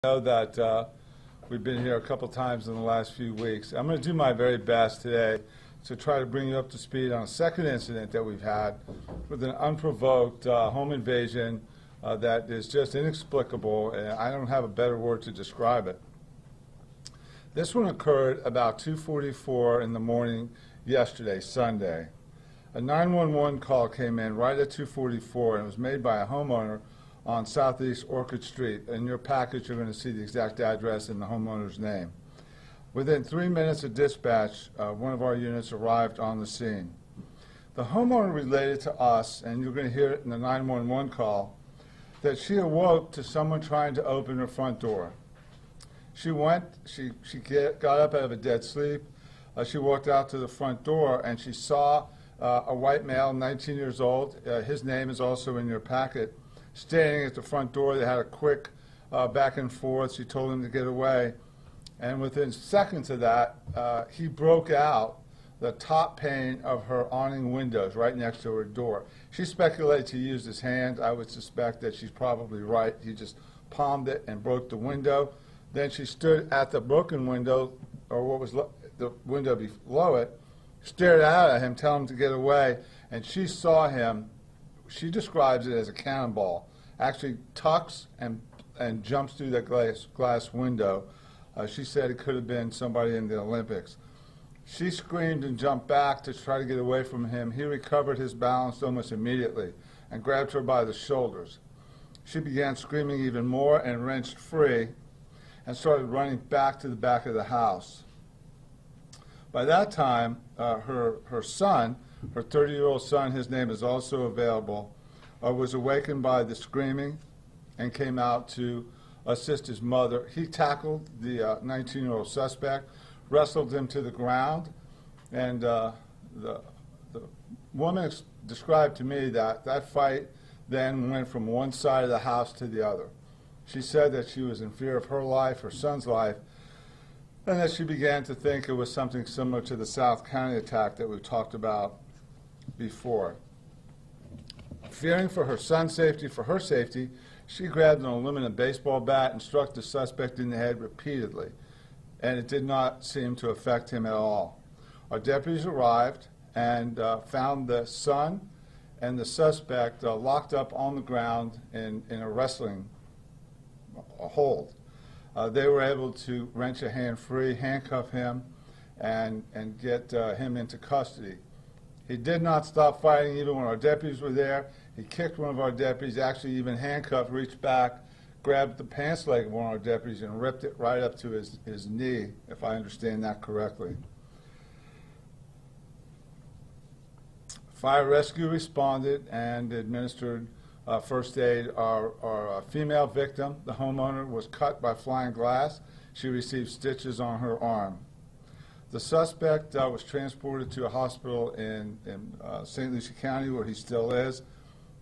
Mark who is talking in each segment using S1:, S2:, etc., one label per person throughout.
S1: know that we've been here a couple times in the last few weeks. I'm going to do my very best today to try to bring you up to speed on a second incident that we've had with an unprovoked home invasion that is just inexplicable, and I don't have a better word to describe it. This one occurred about 2:44 in the morning yesterday, Sunday. A 911 call came in right at 2:44, and it was made by a homeowner on Southeast Orchard Street. In your package, you're going to see the exact address and the homeowner's name. Within 3 minutes of dispatch, one of our units arrived on the scene. The homeowner related to us, and you're going to hear it in the 911 call, that she awoke to someone trying to open her front door. She got up out of a dead sleep. She walked out to the front door, and she saw a white male, 19 years old. His name is also in your packet. Standing at the front door. They had a quick back and forth. She told him to get away. And within seconds of that, he broke out the top pane of her awning windows right next to her door. She speculated he used his hand. I would suspect that she's probably right. He just palmed it and broke the window. Then she stood at the broken window, or what was the window below it, stared out at him, telling him to get away, and she saw him. She describes it as a cannonball, actually tucks and jumps through the glass window. She said it could have been somebody in the Olympics. She screamed and jumped back to try to get away from him. He recovered his balance almost immediately and grabbed her by the shoulders. She began screaming even more and wrenched free and started running back to the back of the house. By that time, her son, her 30-year-old son, his name is also available, was awakened by the screaming and came out to assist his mother. He tackled the 19-year-old suspect, wrestled him to the ground, and the woman described to me that that fight then went from one side of the house to the other. She said that she was in fear of her life, her son's life, and that she began to think it was something similar to the South County attack that we've talked about before. Fearing for her son's safety, for her safety, she grabbed an aluminum baseball bat and struck the suspect in the head repeatedly, and it did not seem to affect him at all. Our deputies arrived and found the son and the suspect locked up on the ground in a wrestling hold. They were able to wrench a hand free, handcuff him, and get him into custody. He did not stop fighting even when our deputies were there. He kicked one of our deputies, actually even handcuffed, reached back, grabbed the pants leg of one of our deputies and ripped it right up to his knee, if I understand that correctly. Fire rescue responded and administered first aid. Our female victim, the homeowner, was cut by flying glass. She received stitches on her arm. The suspect was transported to a hospital in St. Lucie County, where he still is.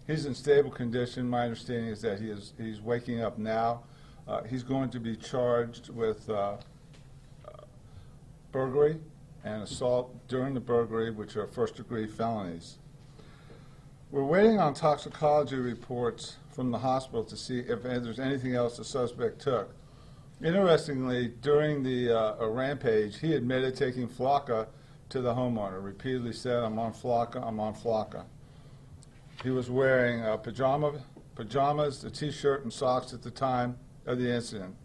S1: He's in stable condition. My understanding is that he's waking up now. He's going to be charged with burglary and assault during the burglary, which are first-degree felonies. We're waiting on toxicology reports from the hospital to see if there's anything else the suspect took. Interestingly, during the rampage, he admitted taking Flocka to the homeowner, repeatedly said, "I'm on Flocka, I'm on Flocka." He was wearing pajamas, a T-shirt, and socks at the time of the incident.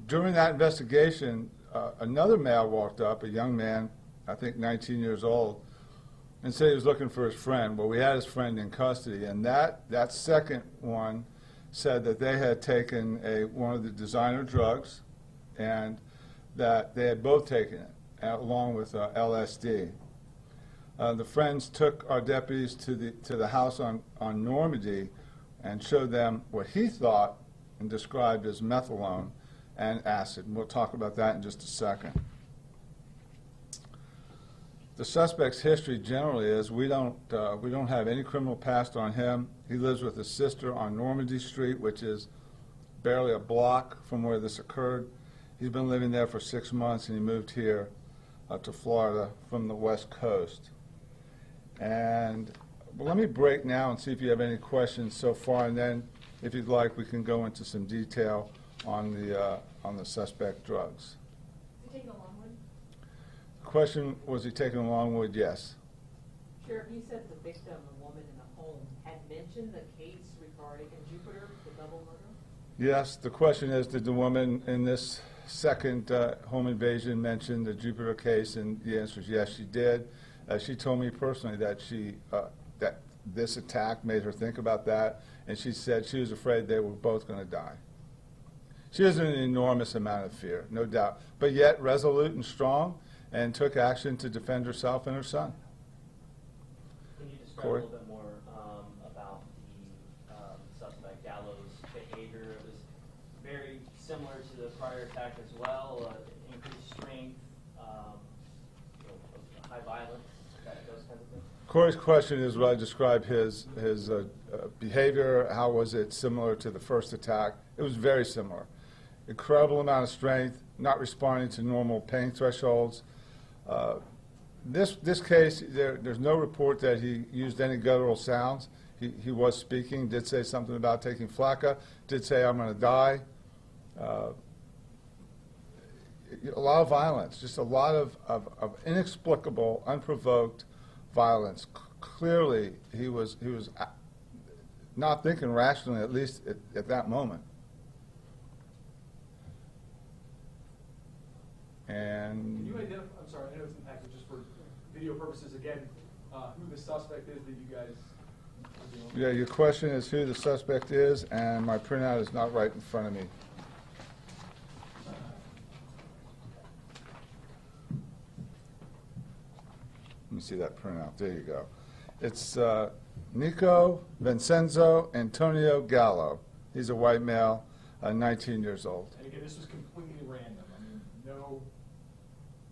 S1: During that investigation, another male walked up, a young man, I think 19 years old, and said he was looking for his friend. Well, we had his friend in custody, and that second one said that they had taken one of the designer drugs and that they had both taken it, along with LSD. The friends took our deputies to the house on Normandy and showed them what he thought and described as methadone and acid. And we'll talk about that in just a second. The suspect's history generally is we don't have any criminal past on him. He lives with his sister on Normandy Street, which is barely a block from where this occurred. He's been living there for 6 months, and he moved here to Florida from the West Coast. And let me break now and see if you have any questions so far, and then if you'd like we can go into some detail on the suspect drugs.
S2: Is he taking a longwood?
S1: The question, was he taking a longwood? Yes.
S3: Sheriff, you said the victim, a woman in the home, had mentioned the case regarding in Jupiter, the double murder?
S1: Yes, the question is, did the woman in this second home invasion mention the Jupiter case? And the answer is yes, she did. She told me personally that that this attack made her think about that, and she said she was afraid they were both going to die. She was in an enormous amount of fear, no doubt, but yet resolute and strong, and took action to defend herself and her son.
S4: Can you describe
S1: Corey?
S4: a little bit more about the suspect Gallo's behavior? It was very similar to the prior attack as well, increased strength, high violence, those kinds of things?
S1: Corey's question is, what I describe his behavior, how was it similar to the first attack? It was very similar. Incredible amount of strength, not responding to normal pain thresholds. This case, there's no report that he used any guttural sounds. He was speaking, did say something about taking flakka, did say, "I'm going to die." A lot of violence, just a lot of inexplicable, unprovoked violence. Clearly, he was not thinking rationally, at least at that moment. And
S5: can you identify? I'm sorry, I know it's impacted just for video purposes. Again, who the suspect is that you guys are dealing with?
S1: yeah, your question is who the suspect is, and my printout is not right in front of me. Let me see that printout. There you go. It's Nico Vincenzo Antonio Gallo. He's a white male, 19 years old.
S5: And again, this was completely random. I mean, no.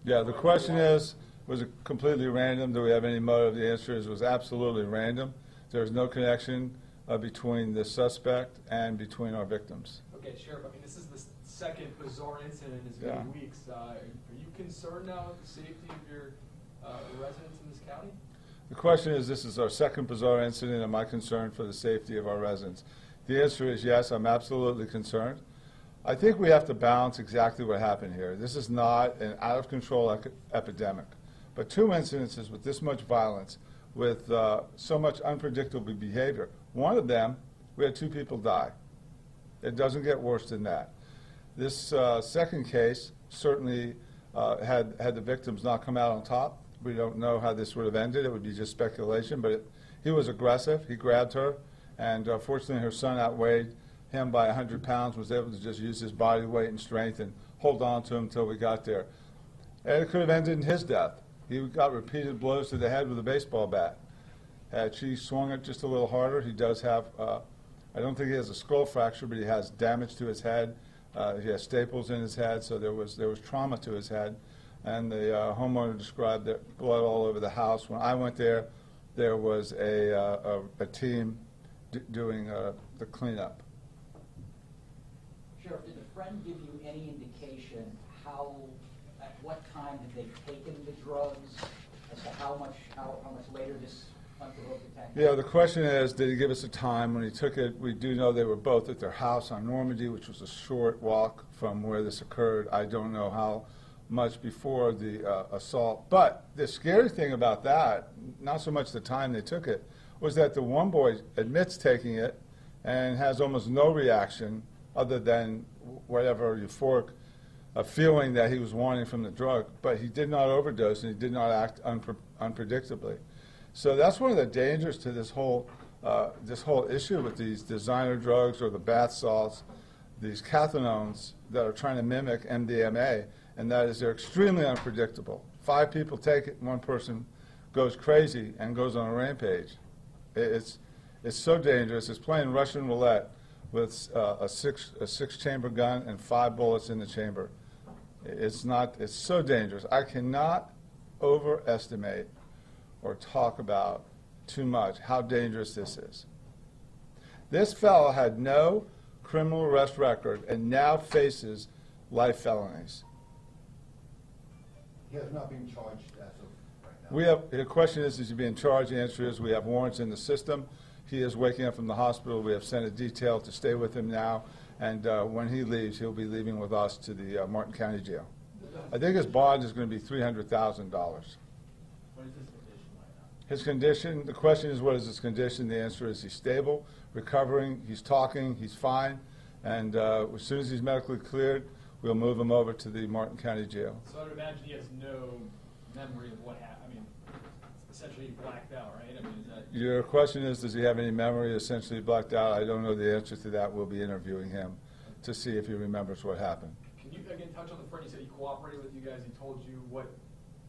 S1: Yeah, the question is, was it completely random? Do we have any motive? The answer is, it was absolutely random. There's no connection between the suspect and between our victims.
S5: Okay, Sheriff, I mean, this is the second bizarre incident in as many weeks. Are you concerned now with the safety of your residents in this county?
S1: The question is, this is our second bizarre incident. Am I concerned for the safety of our residents? The answer is yes, I'm absolutely concerned. I think we have to balance exactly what happened here. This is not an out-of-control epidemic. But two incidences with this much violence, with so much unpredictable behavior. One of them, we had 2 people die. It doesn't get worse than that. This second case certainly had the victims not come out on top. We don't know how this would have ended. It would be just speculation. But he was aggressive. He grabbed her. And fortunately, her son outweighed him by 100 pounds, was able to just use his body weight and strength and hold on to him until we got there. And it could have ended in his death. He got repeated blows to the head with a baseball bat. Had she swung it just a little harder, he does have, I don't think he has a skull fracture, but he has damage to his head. He has staples in his head, so there was trauma to his head. And the homeowner described that blood all over the house. When I went there, there was a team doing the cleanup.
S6: Sheriff, did the friend give you any indication at what time had they taken the drugs, as to how much later this unprovoked attack?
S1: Yeah, the question is, did he give us a time when he took it? We do know they were both at their house on Normandy, which was a short walk from where this occurred. I don't know how much before the assault. But the scary thing about that, not so much the time they took it, was that the one boy admits taking it and has almost no reaction other than whatever euphoric feeling that he was wanting from the drug, but he did not overdose and he did not act unpredictably. So that's one of the dangers to this whole issue with these designer drugs or the bath salts, these cathinones that are trying to mimic MDMA, and that is they're extremely unpredictable. 5 people take it, 1 person goes crazy and goes on a rampage. It's so dangerous. It's playing Russian roulette with a six-chamber gun and 5 bullets in the chamber. It's so dangerous. I cannot overestimate or talk about too much how dangerous this is. This fellow had no criminal arrest record and now faces life felonies.
S7: He has not been charged as of right now.
S1: We have, the question is he being charged? The answer is we have warrants in the system. He is waking up from the hospital. We have sent a detail to stay with him now, And when he leaves, he'll be leaving with us to the Martin County Jail. I think his bond is going to be $300,000.
S4: What is his condition right now?
S1: His condition, the question is, what is his condition? The answer is he's stable, recovering, he's talking, he's fine, and as soon as he's medically cleared, we'll move him over to the Martin County Jail.
S5: So I would imagine he has no memory of what happened. I mean, essentially he blacked out, right? I mean, is that...
S1: Your question is, does he have any memory? Essentially blacked out. I don't know the answer to that. We'll be interviewing him to see if he remembers what happened.
S5: Can you, again, touch on the friend? You said he cooperated with you guys. He told you what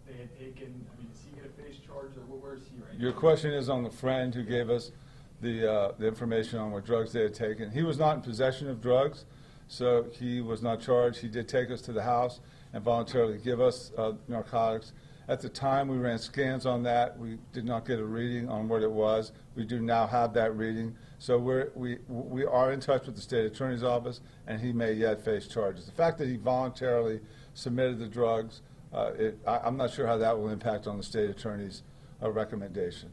S5: they had taken. I mean, does he get a face charge, or where is he right now?
S1: Your question is on the friend who gave us the information on what drugs they had taken. He was not in possession of drugs, so he was not charged. He did take us to the house and voluntarily give us narcotics. At the time, we ran scans on that. We did not get a reading on what it was. We do now have that reading. So we are in touch with the state attorney's office, and he may yet face charges. The fact that he voluntarily submitted the drugs, I'm not sure how that will impact on the state attorney's recommendation.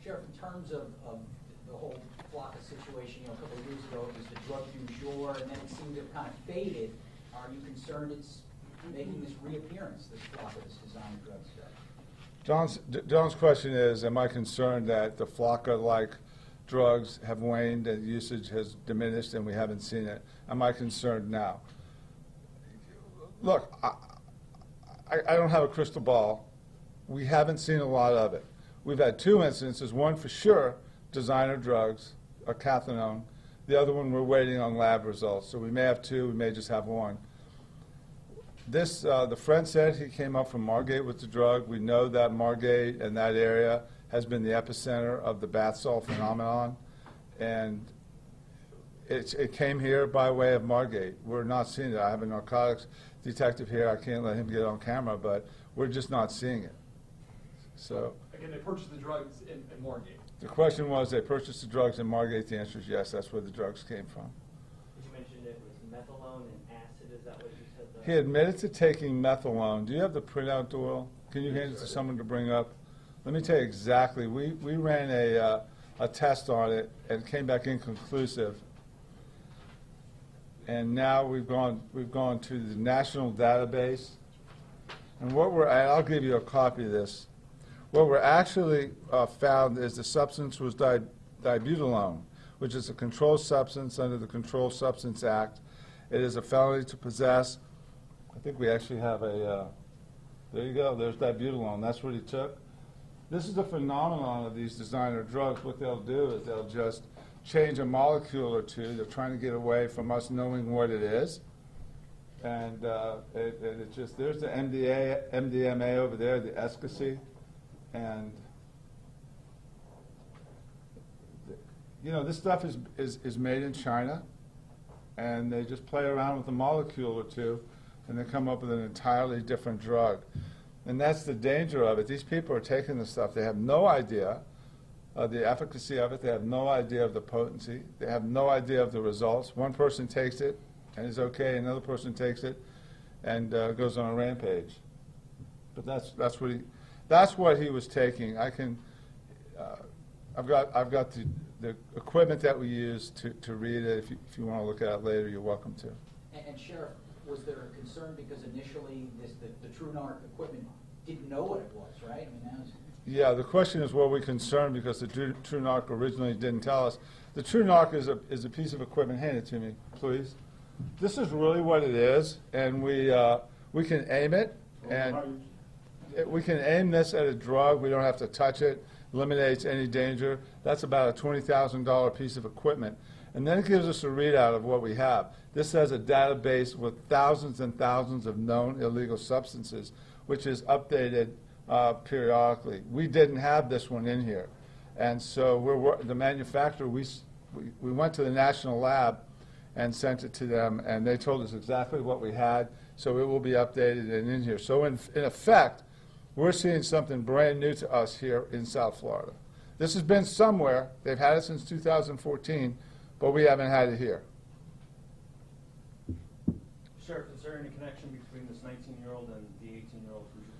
S6: Sheriff, in terms of the whole Flocka situation, a couple of years ago, it was the drug du jour, and then it seemed to have kind of faded. Are you concerned it's making this reappearance, this Flocka, this designer drug stuff?
S1: John's question is, am I concerned that the Flocka-like drugs have waned and usage has diminished and we haven't seen it? Am I concerned now? Look, I don't have a crystal ball. We haven't seen a lot of it. We've had two instances, one for sure, designer drugs, a cathinone. The other one we're waiting on lab results. So we may have two, we may just have one. This, the friend said he came up from Margate with the drug. We know that Margate and that area has been the epicenter of the bath salt phenomenon. And it came here by way of Margate. We're not seeing it. I have a narcotics detective here. I can't let him get on camera, but we're just not seeing it. So
S5: Again, they purchased the drugs in Margate.
S1: the question was, they purchased the drugs in Margate. The answer is yes, that's where the drugs came from.
S4: You mentioned it was methadone and acid. Is that what you said?
S1: He admitted to taking methadone. Do you have the printout, Doyle? Can you hand it to someone to bring up? Let me tell you exactly. We ran a test on it and came back inconclusive. And now we've gone to the national database. And I'll give you a copy of this. What we're actually found is the substance was dibutylone, which is a controlled substance under the Controlled Substance Act. It is a felony to possess. I think we actually have a, there you go, there's dibutylone. That's what he took. This is the phenomenon of these designer drugs. What they'll do is they'll just change a molecule or two. They're trying to get away from us knowing what it is. And it just, there's the MDMA over there, the efficacy. And, you know, this stuff is made in China. And they just play around with a molecule or two, and they come up with an entirely different drug. And that's the danger of it. These people are taking this stuff. They have no idea of the efficacy of it. They have no idea of the potency. They have no idea of the results. One person takes it and is okay. Another person takes it and goes on a rampage. But that's what he was taking. I can. I've got the equipment that we use to read it. If you want to look at it later, you're welcome to.
S6: And Sheriff, was there a concern because initially the TrueNarc equipment didn't know what it was, right? I mean, that was...
S1: Yeah, the question is, were we concerned because the TrueNarc originally didn't tell us? The TrueNarc is a piece of equipment. Hand it to me, please. This is really what it is, and we can aim it, and we can aim this at a drug. We don't have to touch it. Eliminates any danger. That's about a $20,000 piece of equipment. And then it gives us a readout of what we have. This has a database with thousands and thousands of known illegal substances, which is updated periodically. We didn't have this one in here. And so the manufacturer, we went to the national lab and sent it to them, and they told us exactly what we had, so it will be updated and in here. So in effect, we're seeing something brand new to us here in South Florida. This has been somewhere. They've had it since 2014, but we haven't had it here.
S2: Sheriff, is there any connection between this 19-year-old and the 18-year-old cruiser?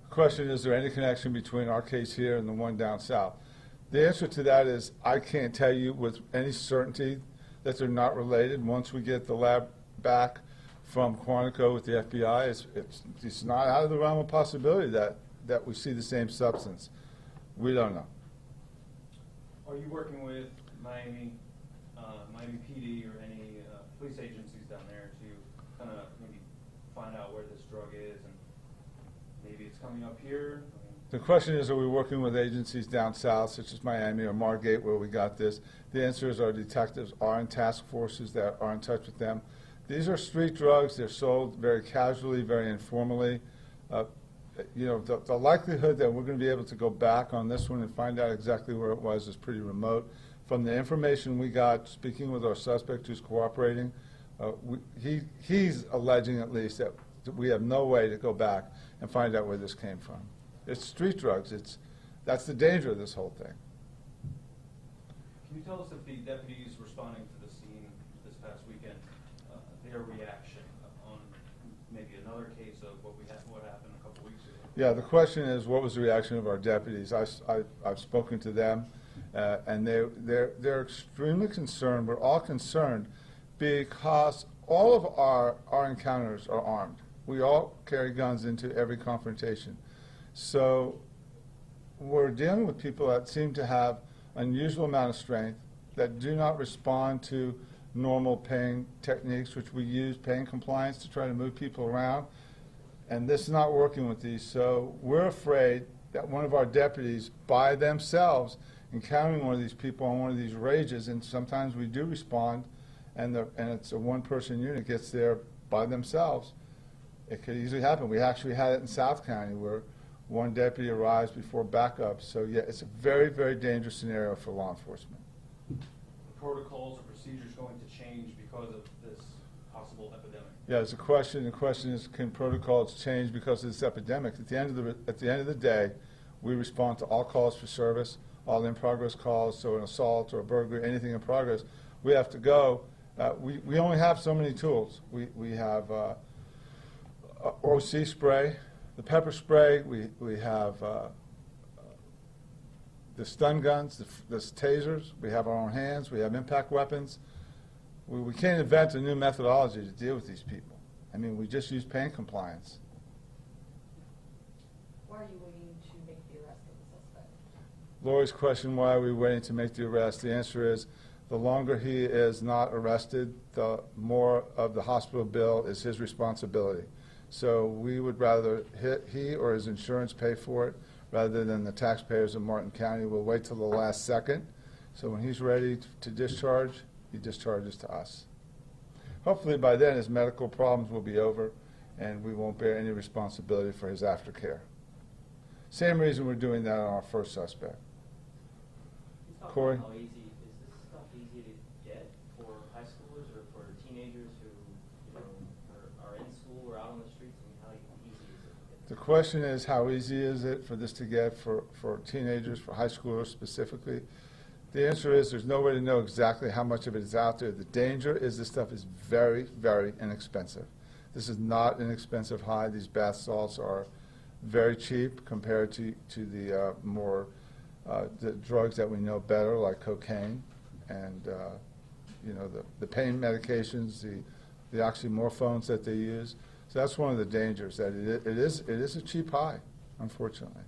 S1: The question is there any connection between our case here and the one down south? The answer to that is I can't tell you with any certainty that they're not related. Once we get the lab back from Quantico with the FBI, it's not out of the realm of possibility that we see the same substance. We don't know.
S2: Are you working with Miami PD or any police agencies down there to kind of maybe find out where this drug is and maybe it's coming up here?
S1: The question is, are we working with agencies down south, such as Miami or Margate, where we got this? The answer is our detectives are in task forces that are in touch with them. These are street drugs. They're sold very casually, very informally. You know, the likelihood that we're going to be able to go back on this one and find out exactly where it was is pretty remote. From the information we got, speaking with our suspect who's cooperating, he's alleging at least that we have no way to go back and find out where this came from. It's street drugs. That's the danger of this whole thing.
S2: Can you tell us if the deputies responding to the scene this past weekend, their reaction on maybe another case of what happened a couple weeks ago?
S1: Yeah, the question is, what was the reaction of our deputies? I've spoken to them, and they're extremely concerned. We're all concerned because all of our encounters are armed. We all carry guns into every confrontation. So we're dealing with people that seem to have unusual amount of strength, that do not respond to normal pain techniques, which we use, pain compliance, to try to move people around. And this is not working with these. So we're afraid that one of our deputies, by themselves, encountering one of these people on one of these rages, and sometimes we do respond, and it's a one-person unit, gets there by themselves. It could easily happen. We actually had it in South County where one deputy arrives before backup. So yeah, it's a very, very dangerous scenario for law enforcement.
S2: The protocols or procedures going to change because of this possible epidemic?
S1: Yeah, it's a question. The question is, can protocols change because of this epidemic? At the end of the day, we respond to all calls for service, all in-progress calls, so an assault or a burglary, anything in progress, we have to go. We only have so many tools. We have OC spray, the pepper spray, we have the stun guns, the tasers, we have our own hands, we have impact weapons. We can't invent a new methodology to deal with these people. I mean, we just use pain compliance.
S3: Why are you waiting to make the arrest of the suspect?
S1: Lori's question, why are we waiting to make the arrest? The answer is, the longer he is not arrested, the more of the hospital bill is his responsibility. So we would rather he or his insurance pay for it rather than the taxpayers of Martin County. We'll wait till the last second. So when he's ready to discharge, he discharges to us. Hopefully by then his medical problems will be over and we won't bear any responsibility for his aftercare. Same reason we're doing that on our first suspect. Corey?
S4: How easy is this stuff easy to get for high schoolers or for teenagers who are in school or out on the streets? I mean, how easy is it to get?
S1: The question is, how easy is it for this to get for teenagers, for high schoolers specifically? The answer is there's no way to know exactly how much of it is out there. The danger is this stuff is very, very inexpensive. This is not an expensive high. These bath salts are very cheap compared to the more the drugs that we know better, like cocaine and you know, the pain medications, the oxymorphones that they use. So that's one of the dangers, that it is a cheap high, unfortunately,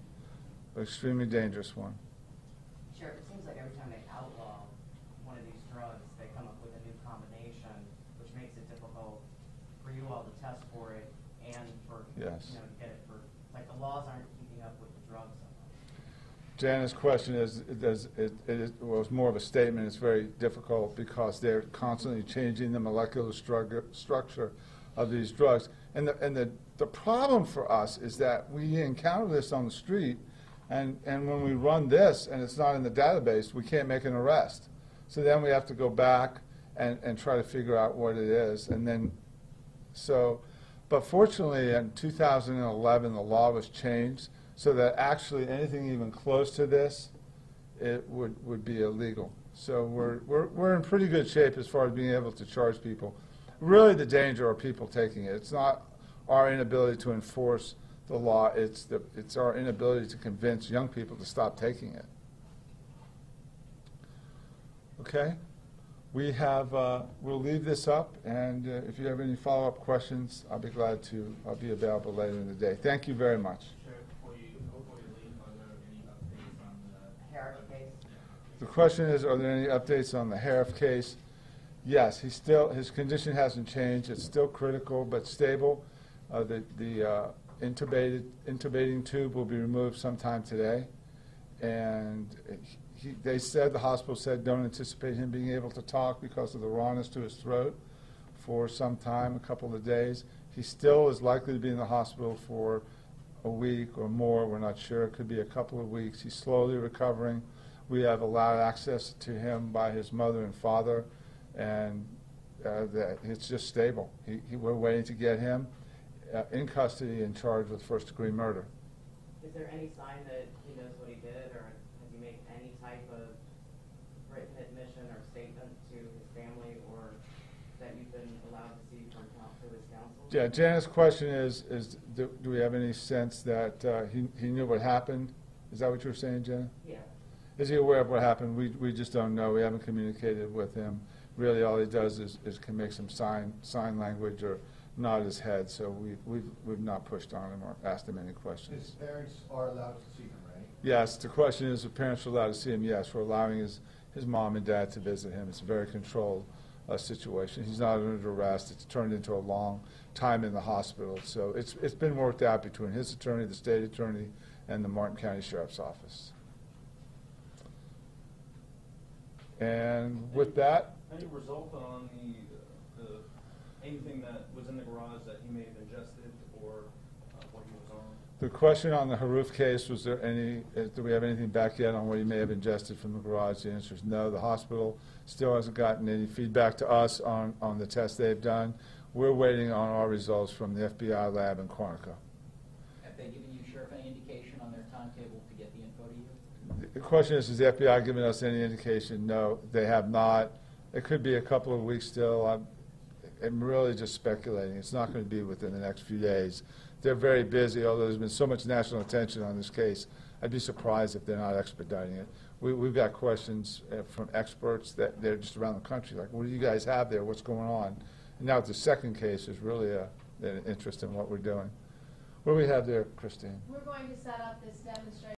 S1: but extremely dangerous one.
S8: Sheriff, it seems like every time they outlaw one of these drugs, they come up with a new combination, which makes it difficult for you all to test for it and for
S1: Yes.
S8: to get it for, like, the laws aren't keeping up with the drugs.
S1: Jana's question is, well, it's more of a statement. It's very difficult because they're constantly changing the molecular structure of these drugs. And the problem for us is that we encounter this on the street, and when we run this and it's not in the database, we can't make an arrest. So then we have to go back and try to figure out what it is. And then, but fortunately in 2011 the law was changed so that actually anything even close to this, it would be illegal. So we're in pretty good shape as far as being able to charge people. Really the danger are people taking it. It's not our inability to enforce the law, it's our inability to convince young people to stop taking it. Okay? We'll leave this up, and if you have any follow-up questions, I'll be available later in the day. Thank you very much.
S9: Sheriff, before you leave, are there any updates on the
S8: Harris case?
S1: The question is, are there any updates on the Harif case? Yes, his condition hasn't changed. It's still critical but stable. The intubating tube will be removed sometime today, and the hospital said don't anticipate him being able to talk because of the rawness to his throat for some time, a couple of days. He still is likely to be in the hospital for a week or more. We're not sure. It could be a couple of weeks. He's slowly recovering. We have allowed access to him by his mother and father, and that it's just stable. We're waiting to get him in custody and charged with first-degree murder.
S8: Is there any sign that he knows what he did, or has he made any type of written admission or statement to his family, or that you've been allowed to see from his counsel?
S1: Yeah, Janet's question is do we have any sense that he knew what happened? Is that what you were saying, Janet?
S8: Yeah.
S1: Is he aware of what happened? We just don't know. We haven't communicated with him. Really, all he does is can make some sign language or nod his head. So we've not pushed on him or asked him any questions.
S7: His parents are allowed to see him, right?
S1: Yes. The question is, if parents are allowed to see him? Yes, we're allowing his mom and dad to visit him. It's a very controlled situation. He's not under arrest. It's turned into a long time in the hospital. So it's been worked out between his attorney, the state attorney, and the Martin County Sheriff's Office. And with that,
S2: Any result on anything that was in the garage that he may have ingested or what he was on?
S1: the question on the Haruf case, was there any, do we have anything back yet on what he may have ingested from the garage? The answer is no. The hospital still hasn't gotten any feedback to us on the tests they've done. We're waiting on our results from the FBI lab in Quantico.
S6: Have they given you, Sheriff, any indication on their timetable to get the info to you?
S1: The question is the FBI giving us any indication? No, they have not. It could be a couple of weeks still. I'm really just speculating. It's not going to be within the next few days. They're very busy, although there's been so much national attention on this case. I'd be surprised if they're not expediting it. We've got questions from experts that they're just around the country, like, what do you guys have there? What's going on? And now the second case is really an interest in what we're doing. What do we have there, Christine?
S10: We're going to set up this demonstration